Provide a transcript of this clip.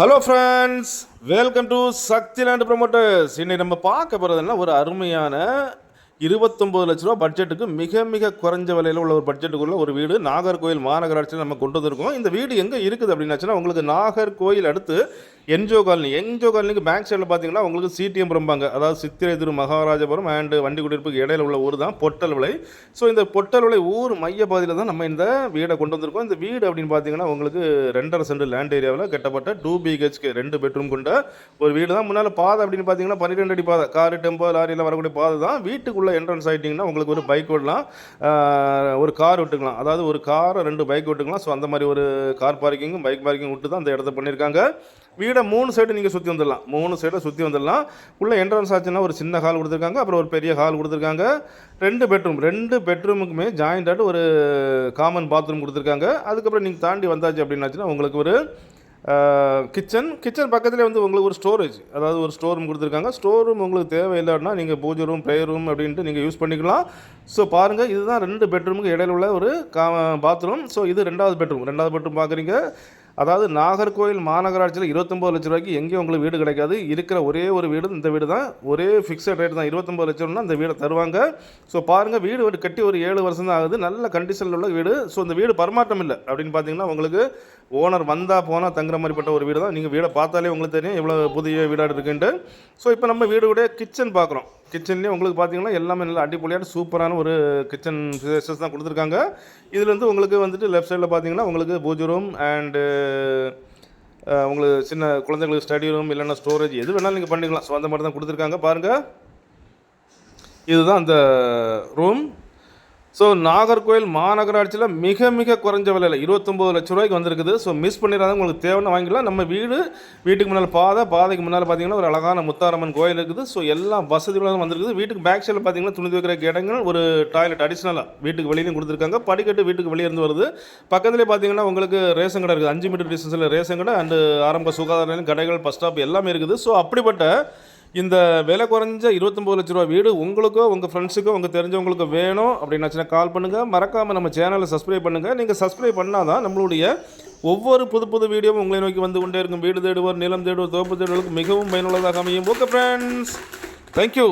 Hello friends, welcome to Shakti land promoters. இன்னைக்கு நம்ம பார்க்க போகிறதுனா ஒரு அருமையான 29 லட்ச ரூபா பட்ஜெட்டுக்கு மிக மிக குறைஞ்ச விலையில் உள்ள ஒரு பட்ஜெட்டுக்குள்ள ஒரு வீடு நாகர்கோவில் மாநகராட்சியில் நம்ம கொண்டு வந்திருக்கோம். இந்த வீடு எங்கே இருக்குது அப்படின்னாச்சுன்னா உங்களுக்கு நாகர்கோவில் அடுத்து என்ஜிஓ காலனிக்கு பேக் சைடில் பார்த்தீங்கன்னா உங்களுக்கு சிடிஎம் புறம்பாங்க, அதாவது சித்திரை திரு மகாராஜபுரம் அண்டு வண்டி குடியிருப்புக்கு இடையில உள்ள ஊர் தான் பொட்டல் விலை. ஸோ இந்த பொட்டல் விலை ஊர் மைய பகுதியில் தான் நம்ம இந்த வீடை கொண்டு வந்திருக்கோம். இந்த வீடு அப்படின்னு பார்த்தீங்கன்னா உங்களுக்கு 2.5 சென்ட் லேண்ட் ஏரியாவில் கட்டப்பட்ட 2 BHK 2 பெட்ரூம் கொண்ட ஒரு வீடு தான். முன்னால் பாதை அப்படின்னு பார்த்தீங்கன்னா 12 அடி பாதை, காரு டெம்போ லாரியில் வரக்கூடிய பாதை தான். வீட்டுக்குள்ளே என்ட்ரன்ஸ் ஆகிட்டிங்கன்னா உங்களுக்கு ஒரு பைக் விடலாம், ஒரு கார் விட்டுக்கலாம், அதாவது ஒரு காரை 2 பைக் விட்டுக்கலாம். ஸோ அந்த மாதிரி ஒரு கார் பார்க்கிங்கும் பைக் பார்க்கிங் விட்டு தான் அந்த இடத்த பண்ணியிருக்காங்க. வீடை 3 சைடு நீங்கள் சுற்றி வந்துடலாம், 3 சைடை சுற்றி வந்துடலாம். உள்ளே என்ட்ரன்ஸ் ஆச்சுன்னா ஒரு சின்ன ஹால் கொடுத்துருக்காங்க, அப்புறம் ஒரு பெரிய ஹால் கொடுத்துருக்காங்க. 2 பெட்ரூமுக்குமே ஜாயிண்டாட்டு ஒரு காமன் பாத்ரூம் கொடுத்துருக்காங்க. அதுக்கப்புறம் நீங்கள் தாண்டி வந்தாச்சு அப்படின்னாச்சுன்னா உங்களுக்கு ஒரு கிச்சன் பக்கத்துலேயே வந்து உங்களுக்கு ஒரு ஸ்டோரேஜ், அதாவது ஒரு ஸ்டோர் ரூம் கொடுத்துருக்காங்க. ஸ்டோர் ரூம் உங்களுக்கு தேவையில்லைன்னா நீங்கள் பூஜை ரூம், ப்ரேயர் ரூம் அப்படின்ட்டு நீங்கள் யூஸ் பண்ணிக்கலாம். ஸோ பாருங்கள், இதுதான் 2 பெட்ரூமுக்கு இடையில உள்ள ஒரு பாத்ரூம். ஸோ இது 2வது பெட்ரூம் பார்க்குறீங்க. அதாவது நாகர்கோவில் மாநகராட்சியில் 29 லட்ச ரூபாய்க்கு எங்கேயும் உங்களுக்கு வீடு கிடைக்காது. இருக்கிற ஒரே ஒரு வீடு இந்த வீடு தான். ஒரே ஃபிக்ஸட் ரேட் தான், 29 லட்சம்னா இந்த வீடை தருவாங்க. ஸோ பாருங்கள், வீடு கட்டி ஒரு 7 வருஷம் தான் ஆகுது. நல்ல கண்டிஷனில் உள்ள வீடு. ஸோ இந்த வீடு பரிமாற்றம் இல்லை அப்படின்னு பார்த்தீங்கன்னா உங்களுக்கு ஓனர் வந்தால் போனால் தங்குற மாதிரிப்பட்ட ஒரு வீடு தான். நீங்கள் வீடை பார்த்தாலே உங்களுக்கு தெரியும் எவ்வளோ புதிய வீடாக இருக்குன்ட்டு. ஸோ இப்போ நம்ம வீடுடைய கிச்சன் பார்க்குறோம். கிச்சன்லேயே உங்களுக்கு பார்த்தீங்கன்னா எல்லாமே நல்லா அடிப்பொலியான சூப்பரான ஒரு கிச்சன் ஃபெசிலிட்டிஸ் தான் கொடுத்துருக்காங்க. இதில் வந்து உங்களுக்கு வந்துட்டு லெஃப்ட் சைடில் பார்த்தீங்கன்னா உங்களுக்கு பூஜை ரூம் அண்டு உங்களுக்கு சின்ன குழந்தைங்களுக்கு ஸ்டடி ரூம் இல்லைன்னா ஸ்டோரேஜ் எது வேணாலும் நீங்கள் பண்ணிக்கலாம். ஸோ அந்த மாதிரி தான் கொடுத்துருக்காங்க. பாருங்கள், இதுதான் அந்த ரூம். ஸோ நாகர்கோவில் மாநகராட்சியில் மிக மிக குறைஞ்ச விலையில் 29 லட்ச ரூபாய்க்கு வந்திருக்குது. ஸோ மிஸ் பண்ணிடாத, உங்களுக்கு தேவைன்னு வாங்கிக்கலாம். நம்ம வீட்டுக்கு முன்னால் பாதைக்கு முன்னால் பார்த்தீங்கன்னா ஒரு அழகான முத்தாரம்மன் கோயில் இருக்குது. ஸோ எல்லா வசதிகளும் வந்திருக்குது. வீட்டுக்கு பேக் சைடில் பார்த்தீங்கன்னா துணி துவைக்கிற இடங்கள், ஒரு டாய்லெட் அடிஷ்னலாக வீட்டுக்கு வெளியிலையும் கொடுத்துருக்காங்க. படிக்கட்டு வீட்டுக்கு வெளியே இருந்து வருது. பக்கத்துலேயே பார்த்தீங்கன்னா உங்களுக்கு ரேஷன் கடை இருக்குது. 5 மீட்டர் டிஸ்டன்ஸில் ரேஷன் கடை அண்டு ஆரம்ப சுகாதார நிலையம், கடைகள், பஸ் ஸ்டாப் எல்லாமே இருக்குது. ஸோ அப்படிப்பட்ட இந்த விலை குறைஞ்ச 29 லட்ச ரூபா வீடு உங்களுக்கோ உங்கள் ஃப்ரெண்ட்ஸுக்கோ உங்கள் தெரிஞ்சவங்களுக்கு வேணும் அப்படின்னாச்சுன்னா கால் பண்ணுங்கள். மறக்காமல் நம்ம சேனலை சப்ஸ்கிரைப் பண்ணுங்கள். நீங்கள் சப்ஸ்கிரைப் பண்ணால் தான் நம்மளுடைய ஒவ்வொரு புது வீடியோவும் உங்களை நோக்கி வந்து கொண்டே இருக்கும். வீடு தேடுவோர், நிலம் தேடுவோர், தோப்பு தேடுவோருக்கு மிகவும் பயனுள்ளதாக அமையும். Okay friends, thank you.